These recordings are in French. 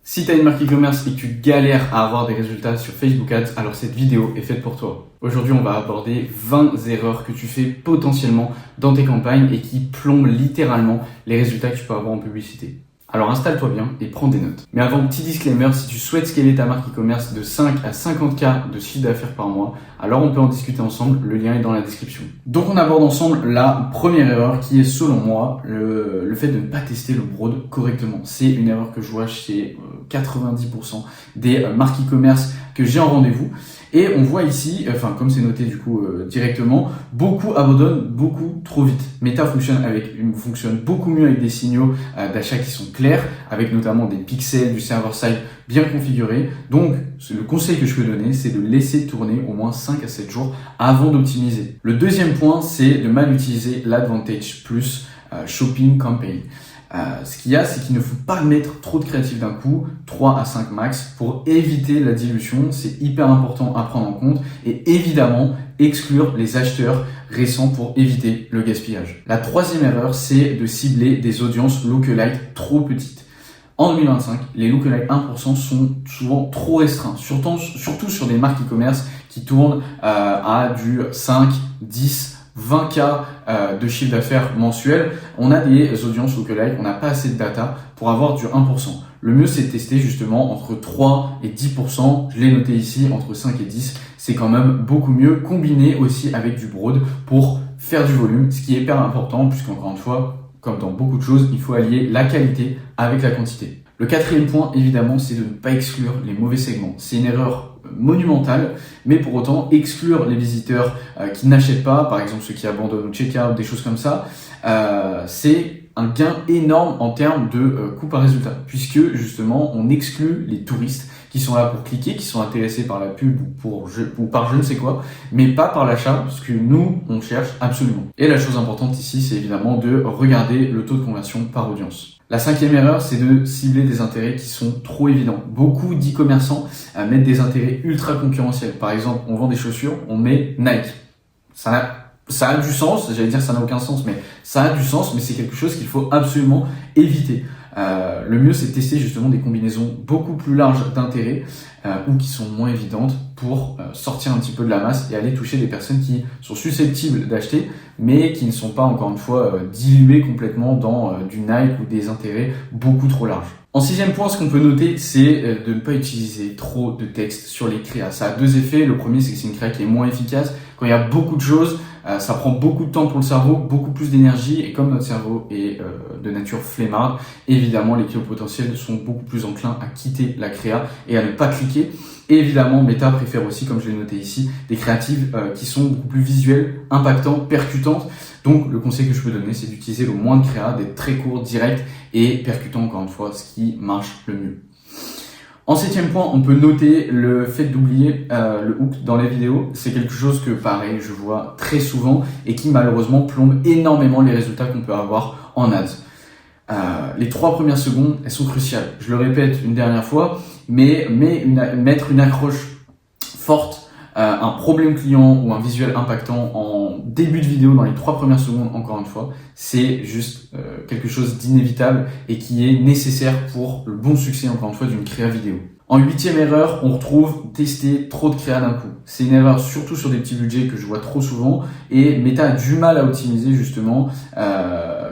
Si tu as une marque e-commerce et que tu galères à avoir des résultats sur Facebook Ads, alors cette vidéo est faite pour toi. Aujourd'hui, on va aborder 20 erreurs que tu fais potentiellement dans tes campagnes et qui plombent littéralement les résultats que tu peux avoir en publicité. Alors installe-toi bien et prends des notes. Mais avant, petit disclaimer, si tu souhaites scaler ta marque e-commerce de 5 à 50K de chiffre d'affaires par mois, alors on peut en discuter ensemble, le lien est dans la description. Donc on aborde ensemble la première erreur qui est selon moi le fait de ne pas tester le broad correctement. C'est une erreur que je vois chez 90% des marques e-commerce que j'ai en rendez-vous. Et on voit ici, comme c'est noté du coup directement, beaucoup abandonnent beaucoup trop vite. Meta fonctionne beaucoup mieux avec des signaux d'achat qui sont clairs, avec notamment des pixels, du server-side bien configuré. Donc le conseil que je peux donner, c'est de laisser tourner au moins 5 à 7 jours avant d'optimiser. Le deuxième point, c'est de mal utiliser l'Advantage Plus Shopping Campaign. Ce qu'il y a, c'est qu'il ne faut pas mettre trop de créatifs d'un coup, 3 à 5 max, pour éviter la dilution. C'est hyper important à prendre en compte et évidemment exclure les acheteurs récents pour éviter le gaspillage. La troisième erreur, c'est de cibler des audiences lookalike trop petites. En 2025, les lookalike 1% sont souvent trop restreints, surtout sur des marques e-commerce qui tournent à du 5, 10, 20K de chiffre d'affaires mensuel. On a des audiences lookalike, on n'a pas assez de data pour avoir du 1%. Le mieux, c'est de tester justement entre 3 et 10%. Je l'ai noté ici, entre 5 et 10. C'est quand même beaucoup mieux, combiné aussi avec du broad pour faire du volume, ce qui est hyper important puisqu'encore une fois, comme dans beaucoup de choses, il faut allier la qualité avec la quantité. Le quatrième point, évidemment, c'est de ne pas exclure les mauvais segments. C'est une erreur monumentale, mais pour autant, exclure les visiteurs qui n'achètent pas, par exemple ceux qui abandonnent au checkout, des choses comme ça, c'est un gain énorme en termes de coût par résultat, puisque justement, on exclut les touristes qui sont là pour cliquer, qui sont intéressés par la pub ou par je ne sais quoi, mais pas par l'achat, ce que nous, on cherche absolument. Et la chose importante ici, c'est évidemment de regarder le taux de conversion par audience. La cinquième erreur, c'est de cibler des intérêts qui sont trop évidents. Beaucoup d'e-commerçants mettent des intérêts ultra concurrentiels. Par exemple, on vend des chaussures, on met Nike. Ça a du sens, j'allais dire ça n'a aucun sens, mais ça a du sens, mais c'est quelque chose qu'il faut absolument éviter. Le mieux, c'est de tester justement des combinaisons beaucoup plus larges d'intérêts ou qui sont moins évidentes pour sortir un petit peu de la masse et aller toucher des personnes qui sont susceptibles d'acheter, mais qui ne sont pas, encore une fois, diluées complètement dans du Nike ou des intérêts beaucoup trop larges. En sixième point, ce qu'on peut noter, c'est de ne pas utiliser trop de texte sur les créas. Ça a deux effets. Le premier, c'est que c'est une créa qui est moins efficace. Quand il y a beaucoup de choses, ça prend beaucoup de temps pour le cerveau, beaucoup plus d'énergie. Et comme notre cerveau est de nature flemmarde, évidemment, les clients potentiels sont beaucoup plus enclins à quitter la créa et à ne pas cliquer. Et évidemment, Meta préfère aussi, comme je l'ai noté ici, des créatives qui sont beaucoup plus visuelles, impactantes, percutantes. Donc, le conseil que je peux donner, c'est d'utiliser le moins de créa, d'être très court, direct et percutant, encore une fois, ce qui marche le mieux. En septième point, on peut noter le fait d'oublier le hook dans les vidéos. C'est quelque chose que, pareil, je vois très souvent et qui, malheureusement, plombe énormément les résultats qu'on peut avoir en ads. Les 3 premières secondes, elles sont cruciales. Je le répète une dernière fois, mais mettre une accroche forte, un problème client ou un visuel impactant en début de vidéo dans les 3 premières secondes, encore une fois, c'est juste quelque chose d'inévitable et qui est nécessaire pour le bon succès, encore une fois, d'une créa vidéo. En 8e erreur, on retrouve tester trop de créa d'un coup. C'est une erreur surtout sur des petits budgets que je vois trop souvent et Meta a du mal à optimiser justement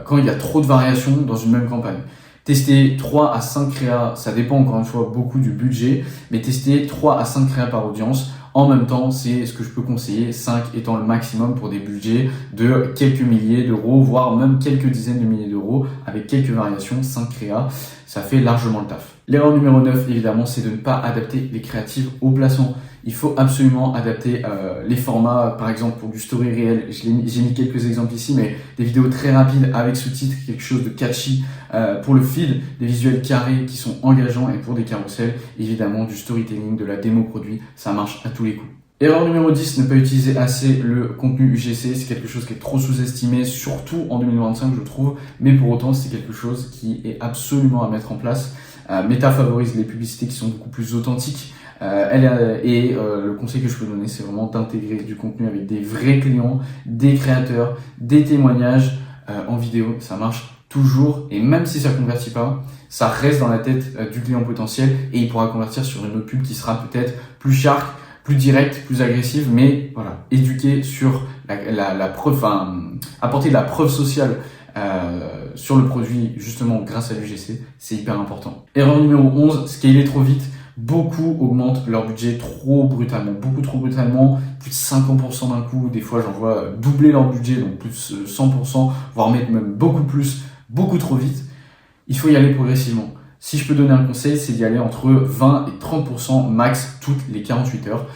quand il y a trop de variations dans une même campagne. Tester 3 à 5 créas, ça dépend encore une fois beaucoup du budget, mais tester 3 à 5 créas par audience, en même temps, c'est ce que je peux conseiller, 5 étant le maximum pour des budgets de quelques milliers d'euros, voire même quelques dizaines de milliers d'euros, avec quelques variations, 5 créas, ça fait largement le taf. L'erreur numéro 9, évidemment, c'est de ne pas adapter les créatives au placement. Il faut absolument adapter les formats, par exemple pour du story réel, j'ai mis quelques exemples ici, mais des vidéos très rapides avec sous-titres, quelque chose de catchy, pour le feed, des visuels carrés qui sont engageants et pour des carousels, évidemment du storytelling, de la démo produit, ça marche à tous les coups. Erreur numéro 10, ne pas utiliser assez le contenu UGC, c'est quelque chose qui est trop sous-estimé, surtout en 2025 je trouve, mais pour autant c'est quelque chose qui est absolument à mettre en place. Meta favorise les publicités qui sont beaucoup plus authentiques, le conseil que je peux donner, c'est vraiment d'intégrer du contenu avec des vrais clients, des créateurs, des témoignages en vidéo. Ça marche toujours et même si ça convertit pas, ça reste dans la tête du client potentiel et il pourra convertir sur une autre pub qui sera peut-être plus sharp, plus directe, plus agressive, mais voilà, éduquer sur la preuve, enfin, apporter de la preuve sociale sur le produit justement grâce à l'UGC, c'est hyper important. Erreur numéro 11, scaler trop vite. Beaucoup augmentent leur budget trop brutalement, beaucoup trop brutalement, plus de 50% d'un coup. Des fois, j'en vois doubler leur budget, donc plus de 100%, voire même beaucoup plus, beaucoup trop vite. Il faut y aller progressivement. Si je peux donner un conseil, c'est d'y aller entre 20 et 30% max toutes les 48 heures.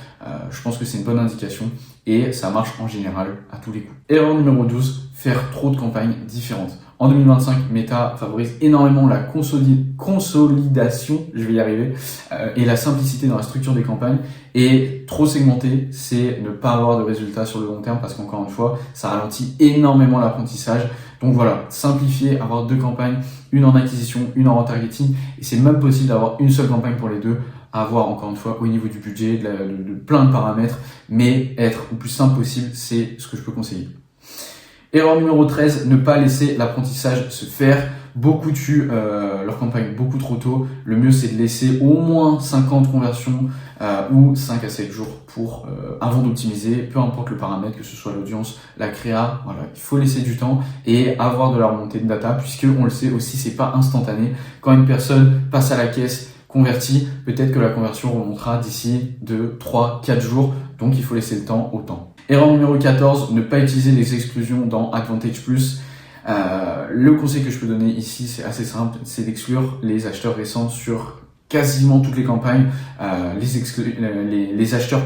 Je pense que c'est une bonne indication et ça marche en général à tous les coups. Erreur numéro 12, faire trop de campagnes différentes. En 2025, Meta favorise énormément la consolidation, je vais y arriver, et la simplicité dans la structure des campagnes. Et trop segmenter, c'est ne pas avoir de résultats sur le long terme parce qu'encore une fois, ça ralentit énormément l'apprentissage. Donc voilà, simplifier, avoir 2 campagnes, une en acquisition, une en retargeting. Et c'est même possible d'avoir une seule campagne pour les deux, à avoir encore une fois au niveau du budget, de plein de paramètres, mais être le plus simple possible, c'est ce que je peux conseiller. Erreur numéro 13, ne pas laisser l'apprentissage se faire. Beaucoup tuent leur campagne beaucoup trop tôt. Le mieux, c'est de laisser au moins 50 conversions ou 5 à 7 jours pour avant d'optimiser, peu importe le paramètre, que ce soit l'audience, la créa. Voilà, il faut laisser du temps et avoir de la remontée de data, puisque on le sait aussi, c'est pas instantané. Quand une personne passe à la caisse, convertit, peut-être que la conversion remontera d'ici 2, 3, 4 jours. Donc, il faut laisser le temps au temps. Erreur numéro 14, ne pas utiliser les exclusions dans Advantage Plus. Le conseil que je peux donner ici, c'est assez simple, c'est d'exclure les acheteurs récents sur quasiment toutes les campagnes, les acheteurs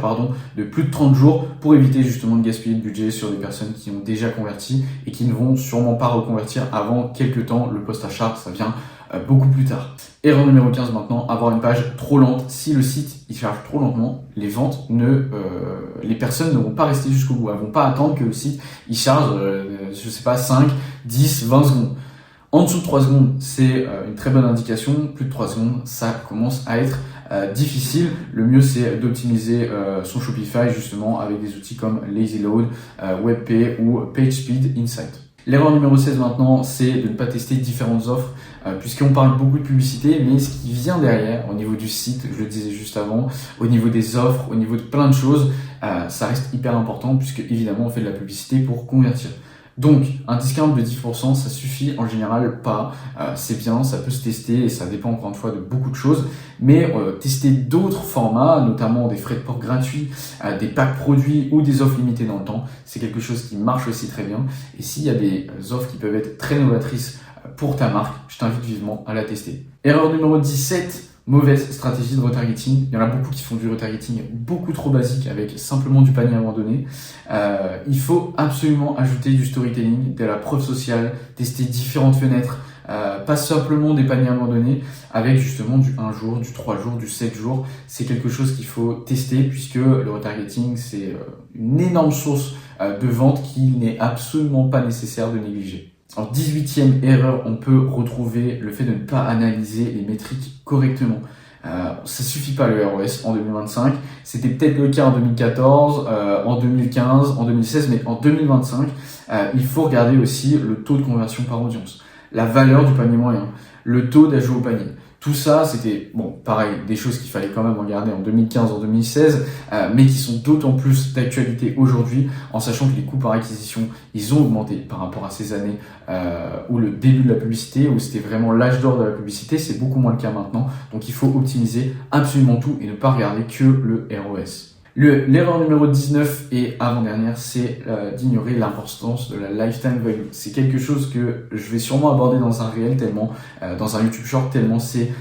de plus de 30 jours pour éviter justement de gaspiller de budget sur des personnes qui ont déjà converti et qui ne vont sûrement pas reconvertir avant quelques temps. Le post-achat, ça vient beaucoup plus tard. Erreur numéro 15 maintenant, avoir une page trop lente. Si le site il charge trop lentement, les personnes ne vont pas rester jusqu'au bout. Elles vont pas attendre que le site il charge, 5, 10, 20 secondes. En dessous de 3 secondes, c'est une très bonne indication. Plus de 3 secondes, ça commence à être difficile. Le mieux, c'est d'optimiser son Shopify justement avec des outils comme LazyLoad, WebP ou PageSpeed Insight. L'erreur numéro 16 maintenant, c'est de ne pas tester différentes offres, puisqu'on parle beaucoup de publicité, mais ce qui vient derrière, au niveau du site, je le disais juste avant, au niveau des offres, au niveau de plein de choses, ça reste hyper important, puisque évidemment on fait de la publicité pour convertir. Donc, un discount de 10%, ça suffit en général pas. C'est bien, ça peut se tester et ça dépend encore une fois de beaucoup de choses. Mais tester d'autres formats, notamment des frais de port gratuits, des packs produits ou des offres limitées dans le temps, c'est quelque chose qui marche aussi très bien. Et s'il y a des offres qui peuvent être très novatrices pour ta marque, je t'invite vivement à la tester. Erreur numéro 17. Mauvaise stratégie de retargeting. Il y en a beaucoup qui font du retargeting beaucoup trop basique avec simplement du panier abandonné. Il faut absolument ajouter du storytelling, de la preuve sociale, tester différentes fenêtres, pas simplement des paniers abandonnés avec justement du 1 jour, du 3 jours, du 7 jours. C'est quelque chose qu'il faut tester puisque le retargeting c'est une énorme source de vente qu'il n'est absolument pas nécessaire de négliger. En 18e erreur, on peut retrouver le fait de ne pas analyser les métriques correctement. Ça suffit pas le ROS en 2025. C'était peut-être le cas en 2014, en 2015, en 2016, mais en 2025, il faut regarder aussi le taux de conversion par audience, la valeur du panier moyen, le taux d'ajout au panier. Tout ça, c'était, bon, pareil, des choses qu'il fallait quand même regarder en 2015, en 2016, mais qui sont d'autant plus d'actualité aujourd'hui, en sachant que les coûts par acquisition, ils ont augmenté par rapport à ces années où le début de la publicité, où c'était vraiment l'âge d'or de la publicité, c'est beaucoup moins le cas maintenant. Donc il faut optimiser absolument tout et ne pas regarder que le ROS. L'erreur numéro 19 et avant-dernière, c'est d'ignorer l'importance de la lifetime value. C'est quelque chose que je vais sûrement aborder dans un réel tellement, dans un YouTube Short tellement c'est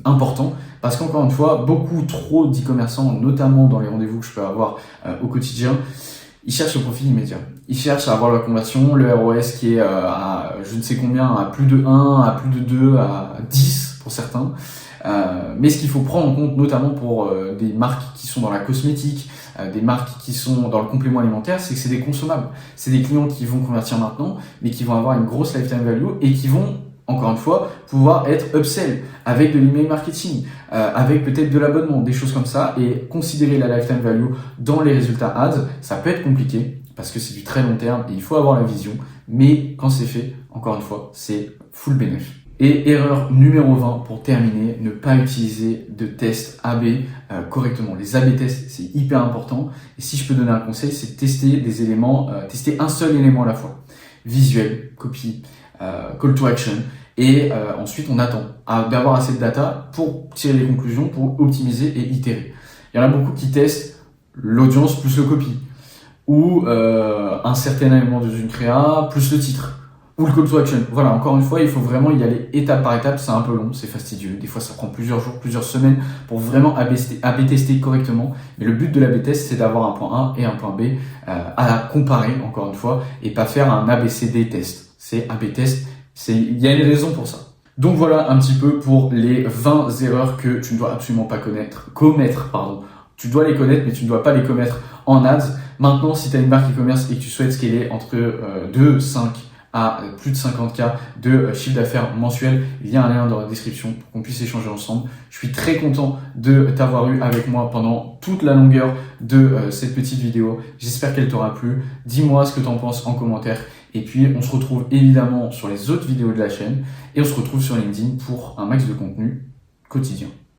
important. Parce qu'encore une fois, beaucoup trop d'e-commerçants, notamment dans les rendez-vous que je peux avoir au quotidien, ils cherchent le profit immédiat. Ils cherchent à avoir la conversion, le ROS qui est à je ne sais combien, à plus de 1, à plus de 2, à 10 pour certains. Mais ce qu'il faut prendre en compte, notamment pour des marques qui sont dans la cosmétique, des marques qui sont dans le complément alimentaire, c'est que c'est des consommables. C'est des clients qui vont convertir maintenant, mais qui vont avoir une grosse lifetime value et qui vont, encore une fois, pouvoir être upsell avec de l'email marketing, avec peut-être de l'abonnement, des choses comme ça. Et considérer la lifetime value dans les résultats ads, ça peut être compliqué parce que c'est du très long terme et il faut avoir la vision. Mais quand c'est fait, encore une fois, c'est full bénéfice. Et erreur numéro 20 pour terminer, ne pas utiliser de tests AB correctement. Les AB tests, c'est hyper important. Et si je peux donner un conseil, c'est tester des éléments, tester un seul élément à la fois. Visuel, copie, call to action. Et ensuite, on attend d'avoir assez de data pour tirer les conclusions, pour optimiser et itérer. Il y en a beaucoup qui testent l'audience plus le copy, ou un certain élément d'une créa plus le titre, ou le call to action. Voilà, encore une fois, il faut vraiment y aller étape par étape. C'est un peu long, c'est fastidieux. Des fois, ça prend plusieurs jours, plusieurs semaines pour vraiment AB tester correctement. Mais le but de l'AB test, c'est d'avoir un point A et un point B à comparer, encore une fois, et pas faire un ABCD test. C'est AB test, il y a une raison pour ça. Donc voilà un petit peu pour les 20 erreurs que tu ne dois absolument pas commettre. Tu dois les connaître, mais tu ne dois pas les commettre en ads. Maintenant, si tu as une marque e-commerce et que tu souhaites scaler entre 2, 5 à plus de 50K de chiffre d'affaires mensuel, il y a un lien dans la description pour qu'on puisse échanger ensemble. Je suis très content de t'avoir eu avec moi pendant toute la longueur de cette petite vidéo. J'espère qu'elle t'aura plu. Dis-moi ce que tu en penses en commentaire. Et puis, on se retrouve évidemment sur les autres vidéos de la chaîne et on se retrouve sur LinkedIn pour un max de contenu quotidien.